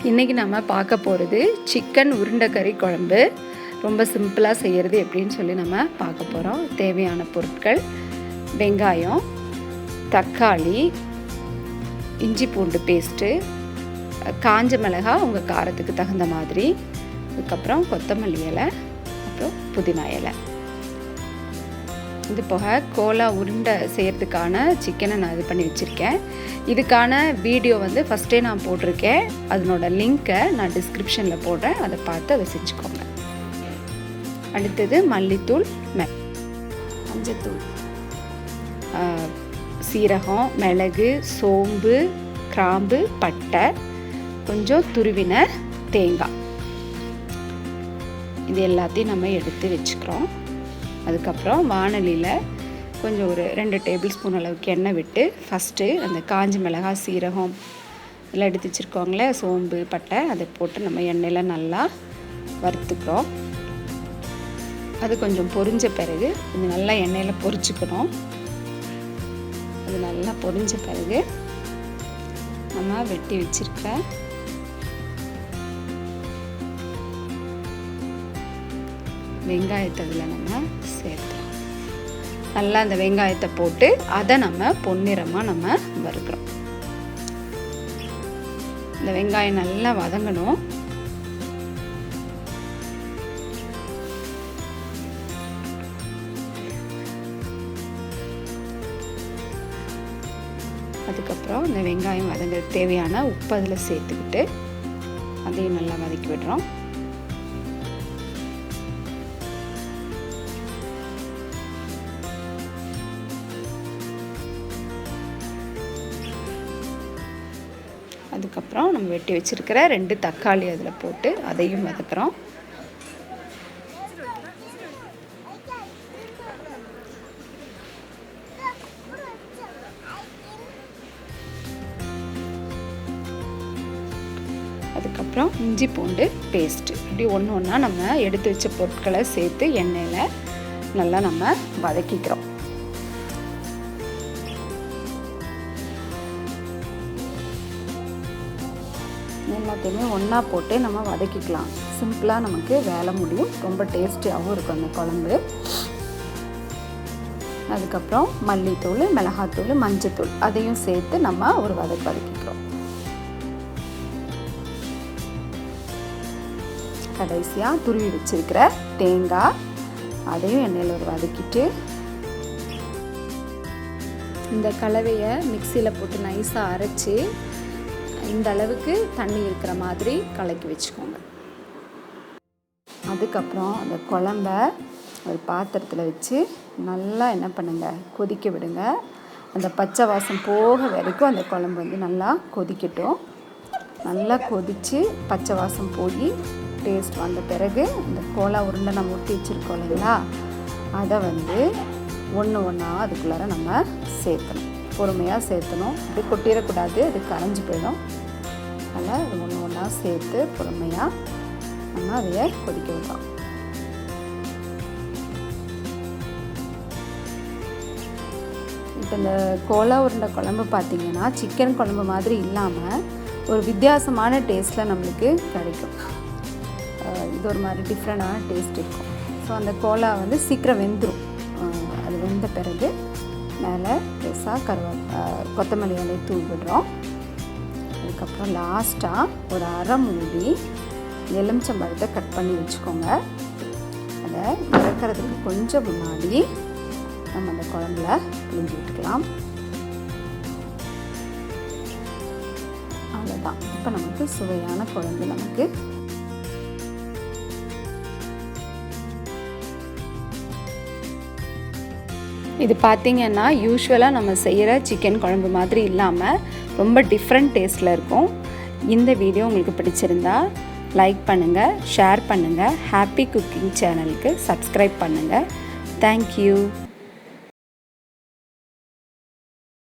இன்றைக்கி நம்ம பார்க்க போகிறது சிக்கன் உருண்டை கறி குழம்பு. ரொம்ப சிம்பிளாக செய்கிறது எப்படின்னு சொல்லி நம்ம பார்க்க போகிறோம். தேவையான பொருட்கள்: வெங்காயம், தக்காளி, இஞ்சி பூண்டு பேஸ்ட்டு, காஞ்ச மிளகாய் உங்கள் காரத்துக்கு தகுந்த மாதிரி, அதுக்கப்புறம் கொத்தமல்லி இலை, அப்புறம் புதினா இலை. இது போக கோலா உருண்டை செய்கிறதுக்கான சிக்கனை நான் இது பண்ணி வச்சுருக்கேன். இதுக்கான வீடியோ வந்து ஃபஸ்ட்டே நான் போட்டிருக்கேன். அதனோட லிங்க்கை நான் டிஸ்கிரிப்ஷனில் போடுறேன், அதை பார்த்து அதை செஞ்சுக்கோங்க. அடுத்தது மல்லித்தூள், மஞ்சத்தூள், சீரகம், மிளகு, சோம்பு, கிராம்பு, பட்டை, கொஞ்சம் துருவின தேங்காய். இது எல்லாத்தையும் நம்ம எடுத்து வச்சுக்கிறோம். அதுக்கப்புறம் வாணலியில் கொஞ்சம் ஒரு 2 டேபிள் ஸ்பூன் அளவுக்கு எண்ணெய் விட்டு ஃபஸ்ட்டு அந்த காஞ்ச மிளகாய், சீரகம் எல்லாம் எடுத்து வச்சுருக்கோங்களே, சோம்பு, பட்டை, அதை போட்டு நம்ம எண்ணெயில் நல்லா வறுத்துக்கிறோம். அது கொஞ்சம் பொரிஞ்ச பிறகு கொஞ்சம் நல்லா எண்ணெயில் பொரிச்சுக்கணும். அது நல்லா பொரிஞ்ச பிறகு நம்ம வெட்டி வச்சுருக்க வெங்காயத்தை அதில் நம்ம சேர்த்துறோம். நல்லா அந்த வெங்காயத்தை போட்டு அதை நம்ம பொன்னிறமாக நம்ம வறுக்கிறோம். இந்த வெங்காயம் நல்லா வதங்கணும். அதுக்கப்புறம் இந்த வெங்காயம் வதங்கிறதுக்கு தேவையான உப்பு அதில் சேர்த்துக்கிட்டு அதையும் நல்லா வதக்கி விடுறோம். அதுக்கப்புறம் நம்ம வெட்டி வச்சுருக்கிற 2 தக்காளி அதில் போட்டு அதையும் வதக்குறோம். அதுக்கப்புறம் இஞ்சி பூண்டு பேஸ்ட்டு, இப்படி ஒன்று ஒன்றா நம்ம எடுத்து வச்ச பொருட்களை சேர்த்து எண்ணெயில் நல்லா நம்ம வதக்கிக்கிறோம். எல்லாத்தையுமே ஒன்றா போட்டு நம்ம வதக்கிக்கலாம். சிம்பிளாக நமக்கு வேலை முடியும். ரொம்ப டேஸ்டியாகவும் இருக்கும் அந்த குழம்பு. அதுக்கப்புறம் மல்லித்தூள், மிளகாத்தூள், மஞ்சத்தூள் அதையும் சேர்த்து நம்ம ஒரு வதக்கிக்கிறோம். கடைசியாக துருவி வச்சிருக்கிற தேங்காய் அதையும் எண்ணெயில் ஒரு வதக்கிட்டு இந்த கலவையை மிக்சியில் போட்டு நைஸாக அரைச்சி இந்த அளவுக்கு தண்ணி இருக்கிற மாதிரி கலக்கி வச்சுக்கோங்க. அதுக்கப்புறம் அந்த குழம்ப ஒரு பாத்திரத்தில் வச்சு நல்லா என்ன பண்ணுங்க, கொதிக்க விடுங்க. அந்த பச்சை வாசம் போக வரைக்கும் அந்த குழம்பு வந்து நல்லா கொதிக்கட்டும். நல்லா கொதித்து பச்சை வாசம் போய் டேஸ்ட் வந்த பிறகு இந்த கோலா உருண்டை நம்ம ஊற்றி வச்சுருக்கோம் இல்லைங்களா, அதை வந்து ஒன்று ஒன்றா அதுக்குள்ளார நம்ம சேர்த்தணும். பொறுமையாக சேர்த்தணும். அப்படி கொட்டிடக்கூடாது, அது கரைஞ்சி போயிடும். அதனால் அது ஒன்று ஒன்றா சேர்த்து பொறுமையாக நம்ம அதையே கொதிக்க விடலாம். இப்போ இந்த கோலா உருண்டை குழம்பு பார்த்திங்கன்னா சிக்கன் குழம்பு மாதிரி இல்லாமல் ஒரு வித்தியாசமான டேஸ்ட்டில் நம்மளுக்கு கிடைக்கும். இது ஒரு மாதிரி டிஃப்ரெண்டான டேஸ்ட் இருக்கும். ஸோ அந்த கோலா வந்து சீக்கிரம் வெந்துடும். அது வெந்த பிறகு மேலே பெருசாக கொத்தமல்லி இலை தூவி விடுறோம். அதுக்கப்புறம் லாஸ்ட்டாக ஒரு அரை மூடி எலுமிச்சம்பழத்தை கட் பண்ணி வச்சுக்கோங்க. அதை இறக்கிறதுக்கு கொஞ்சம் முன்னாடி நம்ம அந்த குழம்புல பிழிஞ்சு விட்டுக்கலாம். அவ்வளோதான். இப்போ நமக்கு சுவையான குழம்பு நமக்கு இது பார்த்திங்கன்னா யூஸ்வலாக நம்ம செய்கிற சிக்கன் குழம்பு மாதிரி இல்லாமல் ரொம்ப டிஃப்ரெண்ட் டேஸ்ட்டில் இருக்கும். இந்த வீடியோ உங்களுக்கு பிடிச்சிருந்தா லைக் பண்ணுங்கள், ஷேர் பண்ணுங்கள், ஹாப்பி குக்கிங் சேனலுக்கு சப்ஸ்கிரைப் பண்ணுங்கள். தேங்க்யூ.